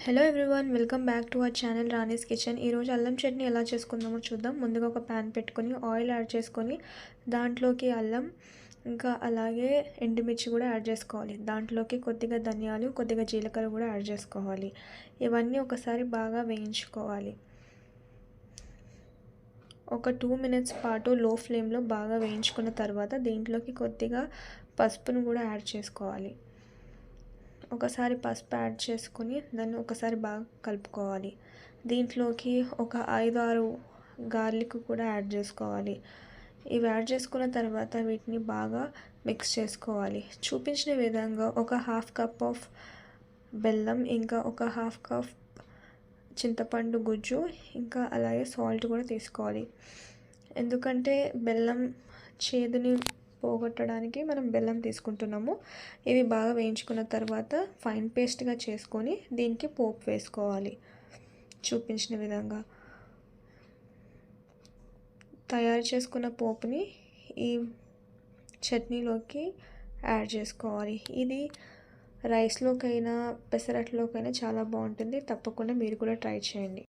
Hello everyone, welcome back to our channel Rani's kitchen. ఈరోజు అల్లం చట్నీ ఎలా చేసుకుందామో చూద్దాం. ముందుగా ఒక ప్యాన్ పెట్టుకొని ఆయిల్ యాడ్ చేసుకొని దాంట్లోకి అల్లం ఇంకా అలాగే ఎండుమిర్చి కూడా యాడ్ చేసుకోవాలి. దాంట్లోకి కొద్దిగా ధనియాలు, కొద్దిగా జీలకర్ర కూడా యాడ్ చేసుకోవాలి. ఇవన్నీ ఒకసారి బాగా వేయించుకోవాలి. ఒక 2 మినిట్స్ పాటు లో ఫ్లేమ్లో బాగా వేయించుకున్న తర్వాత దీంట్లోకి కొద్దిగా పసుపును కూడా యాడ్ చేసుకోవాలి. ఒకసారి పసుపు యాడ్ చేసుకుని దాన్ని ఒకసారి బాగా కలుపుకోవాలి. దీంట్లోకి ఒక 5-6 గార్లిక్ కూడా యాడ్ చేసుకోవాలి. ఇవి యాడ్ చేసుకున్న తర్వాత వీటిని బాగా మిక్స్ చేసుకోవాలి. చూపించిన విధంగా ఒక 1/2 కప్ ఆఫ్ బెల్లం, ఇంకా ఒక 1/2 కప్ చింతపండు గుజ్జు, ఇంకా అలాగే సాల్ట్ కూడా తీసుకోవాలి. ఎందుకంటే బెల్లం చేదుని పోగొట్టడానికి మనం బెల్లం తీసుకుంటున్నాము. ఇవి బాగా వేయించుకున్న తర్వాత ఫైన్ పేస్ట్గా చేసుకొని దీనికి పోపు వేసుకోవాలి. చూపించిన విధంగా తయారు చేసుకున్న పోపుని ఈ చట్నీలోకి యాడ్ చేసుకోవాలి. ఇది రైస్లోకైనా పెసరట్లోకైనా చాలా బాగుంటుంది. తప్పకుండా మీరు కూడా ట్రై చేయండి.